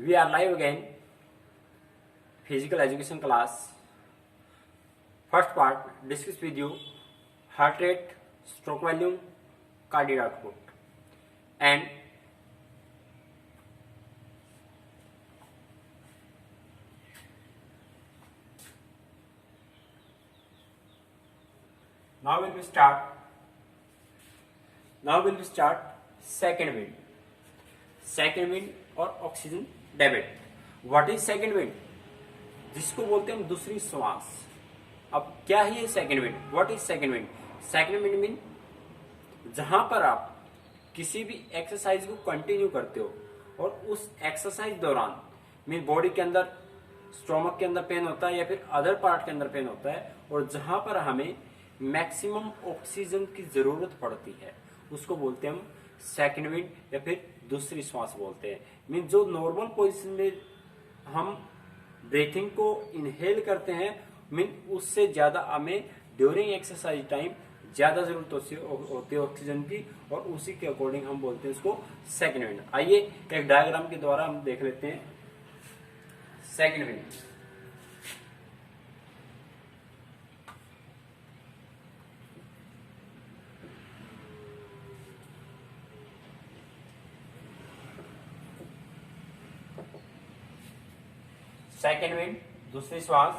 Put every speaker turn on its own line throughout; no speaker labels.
We are live again. Physical education class. First part, discuss with you heart rate, stroke volume, cardiac output, and now will we start second wind. Second wind और oxygen debit. What is second wind? जिसको बोलते हैं दूसरी श्वास. अब क्या है ये second wind? What is second wind? Second wind mean जहां पर आप किसी भी एक्सरसाइज को कंटिन्यू करते हो और उस एक्सरसाइज दौरान मीन बॉडी के अंदर स्टोमक के अंदर पेन होता है या फिर अदर पार्ट के अंदर पेन होता है और जहां पर हमें मैक्सिमम ऑक्सीजन की जरूरत पड़ती है उसको बोलते हैं हम सेकेंड विंड या फिर दूसरी श्वास बोलते हैं. मीन जो नॉर्मल पोजीशन में हम ब्रीथिंग को इनहेल करते हैं मीन उससे ज्यादा हमें ड्यूरिंग एक्सरसाइज टाइम ज्यादा जरूरत होती है ऑक्सीजन की और उसी के अकॉर्डिंग हम बोलते हैं उसको सेकेंड विंड. आइए एक डायग्राम के द्वारा हम देख लेते हैं सेकेंड विंड. सेकेंड विंड दूसरी श्वास.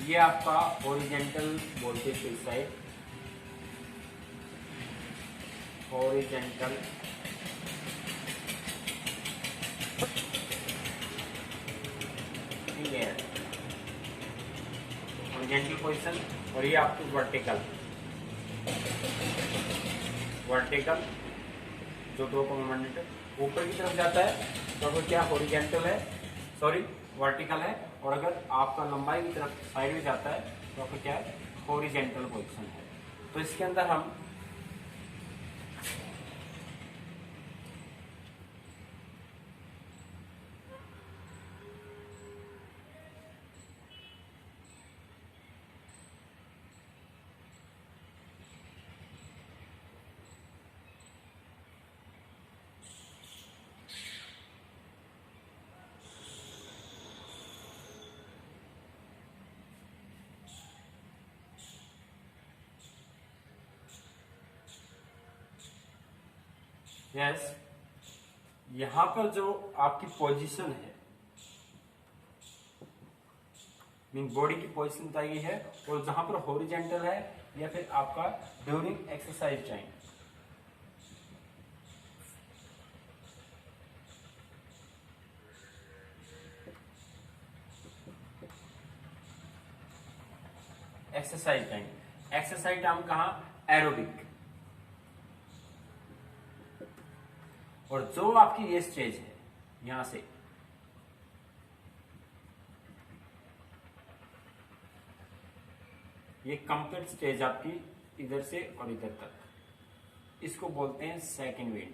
ये आपका हॉरिजॉन्टल बोलते हैं इस साइड. हॉरिजॉन्टल हॉरिजॉन्टल पोजीशन और ये आपको वर्टिकल जो दो कॉम्पोनेंट ऊपर की तरफ जाता है तो वो क्या हॉरिजॉन्टल है वर्टिकल है और अगर आपका लंबाई की तरफ साइड में जाता है तो आपका क्या है हॉरिजॉन्टल पोजीशन है. तो इसके अंदर हम यस यहां पर जो आपकी पोजीशन है मीन बॉडी की पोजीशन बताई गई है और जहां पर हॉरिजॉन्टल है या फिर आपका during exercise time exercise time कहां एरोबिक. और जो आपकी ये स्टेज है यहां से ये कंप्लीट स्टेज आपकी इधर से और इधर तक इसको बोलते हैं second wind.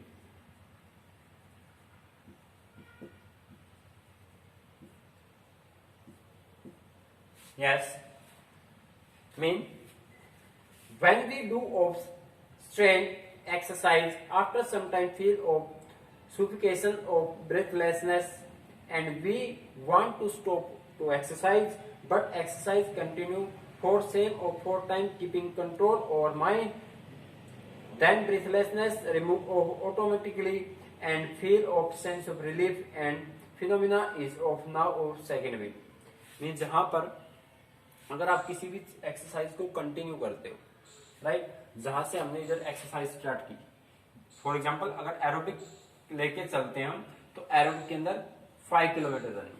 Yes mean when we do of strain exercise after some time feel of suffocation of breathlessness and we want to stop to exercise but exercise continue for same or for time keeping control over mind then breathlessness remove automatically and feel of sense of relief and phenomena is of now of second wind. Mean जहां पर अगर आप किसी भी exercise को continue करते हो right जहां से हमने इधर एक्सरसाइज स्टार्ट की फॉर एग्जांपल अगर एरोबिक लेके चलते हैं हम तो एरोबिक के अंदर 5 किलोमीटर रनिंग.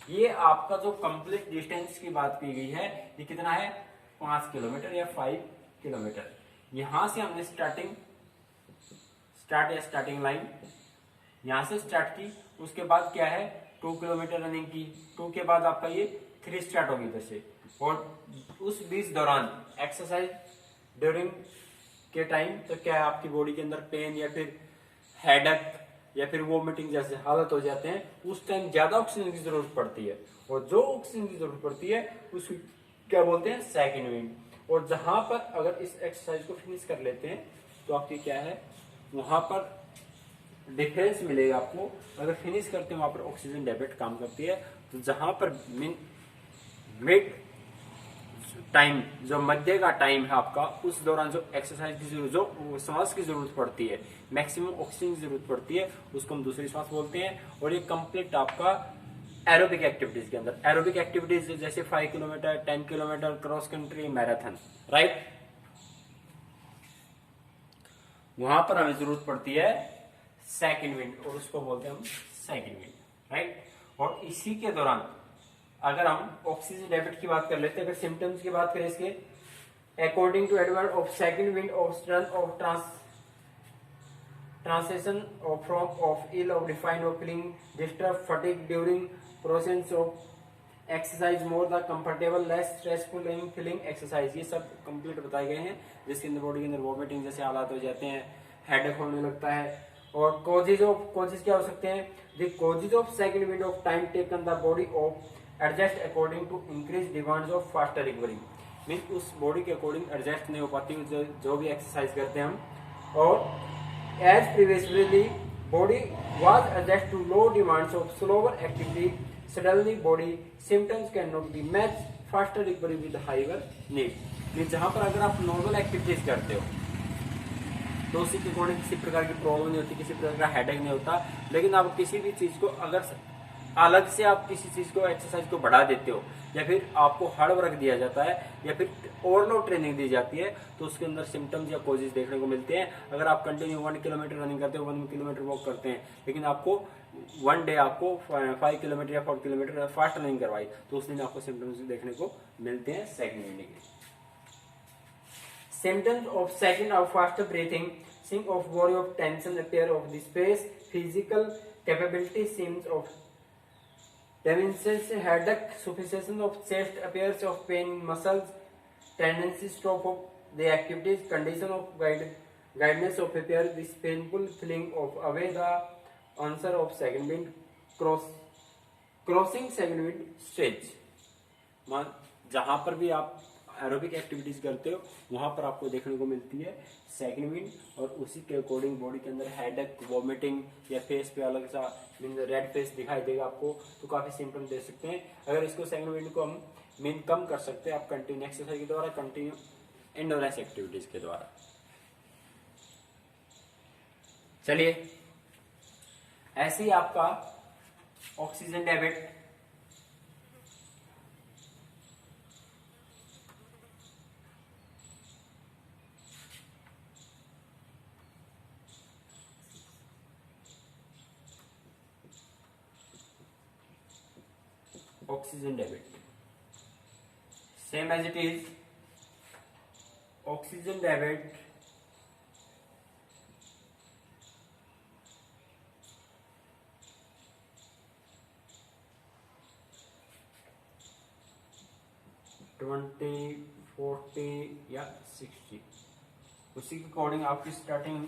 ये आपका जो कंप्लीट डिस्टेंस की बात की गई है ये कितना है 5 किलोमीटर या 5 किलोमीटर. यहां से हमने स्टार्टिंग लाइन यहां से स्टार्ट की. उसके बाद क्या है 2 किलोमीटर रनिंग की. 2 के बाद आपका ये 3 स्टार्ट होगी इधर से और उस बीच दौरान एक्सरसाइज ड्यूरिंग के टाइम तो क्या है आपकी बॉडी के अंदर पेन या फिर हेडेक या फिर वोमिटिंग जैसे हालत हो जाते हैं, उस टाइम ज्यादा ऑक्सीजन की जरूरत पड़ती है, और जो ऑक्सीजन की जरूरत पड़ती है उसको क्या बोलते हैं, सेकंड विंड। और जहां पर अगर इस एक्सरसाइज को फिनिश कर लेते हैं तो आपकी क्या है, वहां पर डिफरेंस मिलेगा आपको। अगर फिनिश करते हैं वहां पर ऑक्सीजन डेबिट काम करती है, तो जहां पर मिड टाइम, जो मध्य का टाइम है आपका, उस दौरान जो एक्सरसाइज की जरूरत, जो सांस की जरूरत पड़ती है, मैक्सिमम ऑक्सीजन की जरूरत पड़ती है, उसको हम दूसरी सांस बोलते हैं। और ये कंप्लीट आपका एरोबिक एक्टिविटीज के अंदर, एरोबिक एक्टिविटीज जैसे 5 kilometre, 10 kilometre, cross country, marathon, right, वहां पर हमें जरूरत पड़ती है सेकंड विंड, और उसको बोलते हैं हम सेकंड विंड, राइट। और इसी के दौरान अगर हम ऑक्सीजन डेबिट की बात कर लेते हैं, अगर सिम्टम्स की बात करें इसके, according to Edward of second wind of strength of transition of from of ill of refined of feeling disturbed fatigue during process of exercise more the comfortable less stressful in feeling exercise, ये सब complete बताए गए हैं, जिसके अंदर body के अंदर vomiting जैसे हालात हो जाते हैं, हेडेक होने लगता है। और कॉजेज क्या हो सकते हैं, the causes of second wind of time taken the body of adjust according to increase demands of faster recovery, mean उस बॉडी के अकॉर्डिंग एडजस्ट नहीं हो पाती जो भी एक्सरसाइज करते हैं हम। और as previously body was adjust to low demands of slower activity, suddenly body symptoms cannot be matched, faster recovery with higher need, mean जहां पर अगर आप नॉर्मल एक्टिविटीज करते हो तो उसी के अकॉर्डिंग किसी प्रकार की प्रॉब्लम नहीं होती, किसी प्रकार का हेडेक नहीं होता। लेकिन आप किसी भी चीज को अगर अलग से आप किसी चीज को, एक्सरसाइज को बढ़ा देते हो, या फिर आपको हार्ड वर्क दिया जाता है, या फिर ओवरलोड ट्रेनिंग दी जाती है, तो उसके अंदर सिम्टम्स या कॉजेज देखने को मिलते हैं। अगर आप कंटिन्यू 1 किलोमीटर रनिंग करते हो, 1 किलोमीटर वॉक करते हैं, लेकिन आपको वन डे आपको 5 किलोमीटर या 4 किलोमीटर फास्ट रनिंग करवाई, तो उस दिन आपको सिम्टम्स देखने को मिलते हैं सेकंड विंड के। Symptoms of second or faster breathing, sink of body of tension appear of the space, physical capability seems of diminishes, headache, suffocation of chest, appearance of pain in muscles, tendency stop of the activities, condition of guidance of appear, this painful feeling of away the answer of second wind, crossing second wind stage। जहां पर भी आप aerobic activities करते हो वहां पर आपको देखने को मिलती है सेकंड विंड, और उसी के अकॉर्डिंग बॉडी के अंदर हेडेक, वॉमिटिंग, या फेस पे अलग सा रेड फेस दिखाई देगा आपको, तो काफी सिम्टम दे सकते हैं। अगर इसको सेकंड विंड को हम मीन कम कर सकते हैं आप कंटिन्यू एक्सरसाइज के द्वारा, कंटिन्यू एंडोरेंस एक्टिविटीज के द्वारा। चलिए, ऐसे ही आपका oxygen debit, oxygen debit, same as it is, oxygen debit twenty 40 या 60, उसी के अकॉर्डिंग आपकी स्टार्टिंग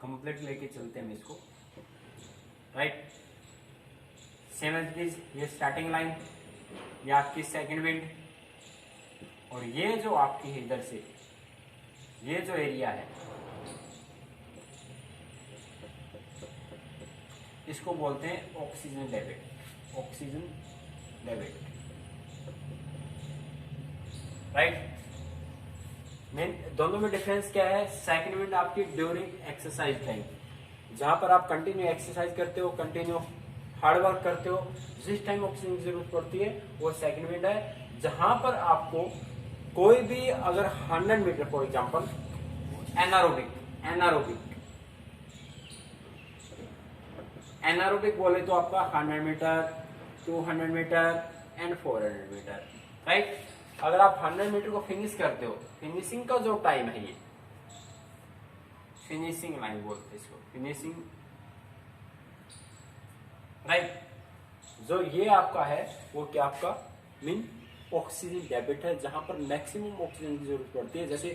कंप्लीट लेके चलते हैं इसको, right. Same as it is, ये स्टार्टिंग लाइन, ये आपकी सेकंड विंड, और ये जो आपकी इधर से ये जो एरिया है इसको बोलते हैं oxygen debit, oxygen debit, right. Main दोनों में डिफरेंस क्या है, सेकंड विंड आपकी ड्यूरिंग एक्सरसाइज टाइम, जहां पर आप कंटिन्यू एक्सरसाइज करते हो, कंटिन्यू हार्ड वर्क करते हो, जिस टाइम ऑक्सीजन की जरूरत पड़ती है वो सेकंड विंड है। जहां पर आपको कोई भी अगर 100 मीटर फॉर एग्जांपल एनारोबिक बोले तो आपका 100 metre, 200 metre and 400 metre, right. अगर आप 100 मीटर को फिनिश करते हो, फिनिशिंग का जो टाइम है ये फिनिशिंग लाइन बोलते हैं इसको, फिनिशिंग, राइट। जो ये आपका है वो क्या आपका मीन ऑक्सीजन डेबिट है, जहां पर मैक्सिमम ऑक्सीजन की जरूरत पड़ती है। जैसे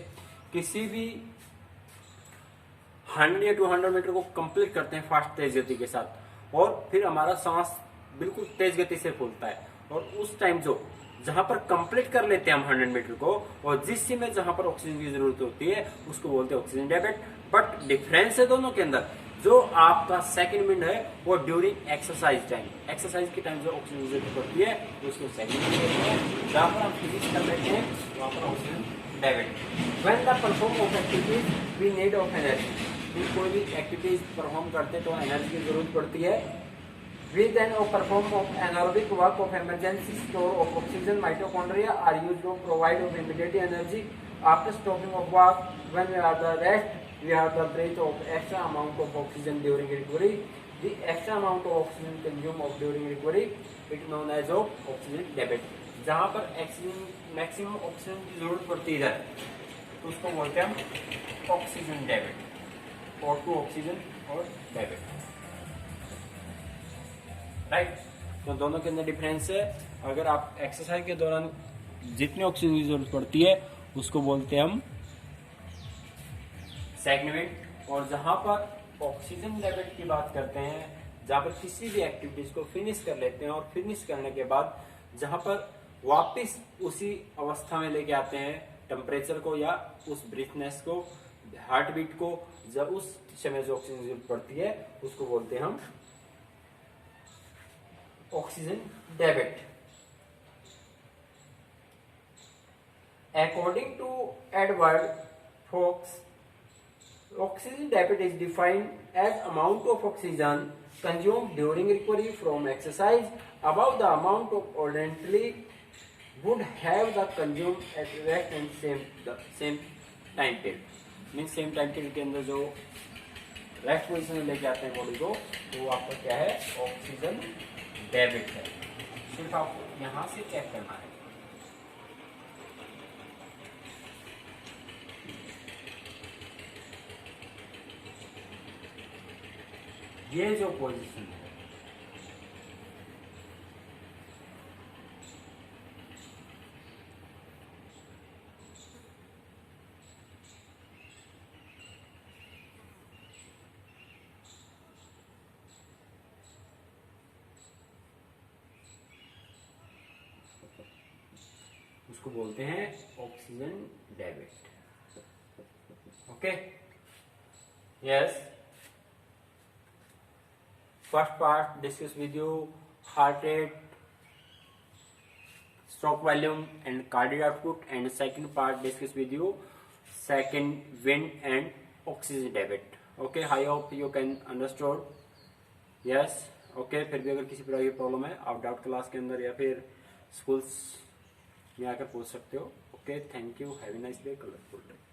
किसी भी 100 या 200 मीटर को कंप्लीट करते हैं फास्ट तेज गति के साथ, और फिर हमारा सांस बिल्कुल तेज गति से फूलता है, और उस टाइम जो जहां पर कंप्लीट कर लेते हैं हम 100 मीटर को, और जिस समय जहां पर ऑक्सीजन की जरूरत होती है उसको बोलते हैं ऑक्सीजन डेबिट। बट डिफरेंस है दोनों के अंदर, जो आपका सेकंड मिनट है वो ड्यूरिंग एक्सरसाइज टाइम, एक्सरसाइज के टाइम जो ऑक्सीजन की जरूरत पड़ती है उसको सेकंड मिनट कहते हैं। जहां पर हम फिनिश कर लेते हैं वहां पर oxygen debit. When the perform of activities we need of energy, कोई भी एक्टिविटीज परफॉर्म करते तो एनर्जी की जरूरत पड़ती है। We then perform of anaerobic work of emergency store of oxygen. Mitochondria are used to provide of immediate energy after stopping of work. When we are the rest, we have the breath of extra amount of oxygen during recovery. The extra amount of oxygen consumed of during recovery, it known as of oxygen debit. जहाँ पर oxygen maximum oxygen की जरूरत पड़ती है तो उसको बोलते हैं हम ऑक्सीजन डेबिट, और टू ऑक्सीजन और डेबिट, राइट। तो दोनों के अंदर डिफरेंस है। अगर आप एक्सरसाइज के दौरान जितनी ऑक्सीजन की जरूरत पड़ती है उसको बोलते हैं हम सेगमेंट, और जहां पर ऑक्सीजन डेबिट की बात करते हैं जहां पर किसी भी एक्टिविटीज को फिनिश कर लेते हैं, और फिनिश करने के बाद जहां पर वापस उसी अवस्था में लेके आते हैं टेम्परेचर को या उस ब्रीथनेस को, हार्ट बीट को, जब उस समय जो ऑक्सीजन की जरूरत पड़ती है उसको बोलते हैं हम oxygen debit. According to Edward Fox, oxygen debit is defined as amount of oxygen consumed during recovery from exercise above the amount of ordinarily would have the consumed at rest and same time period. Mean same time period के अंदर जो rest position में लेके आते हैं body को, तो वो आपका क्या है, ऑक्सीजन डेबिट है। सिर्फ आपको यहां से चेक करना है। ये जो पोजीशन है उसको बोलते हैं oxygen debit. Okay, yes. First part discuss with you heart rate, stroke volume and cardiac output, and second part discuss with you second wind and oxygen debit. Okay, I hope you can understood. Yes, okay। फिर भी अगर किसी प्रकार की problem है आप doubt class के अंदर या फिर स्कूल्स में आकर पूछ सकते हो। Okay, thank you, have a nice day, colourful day.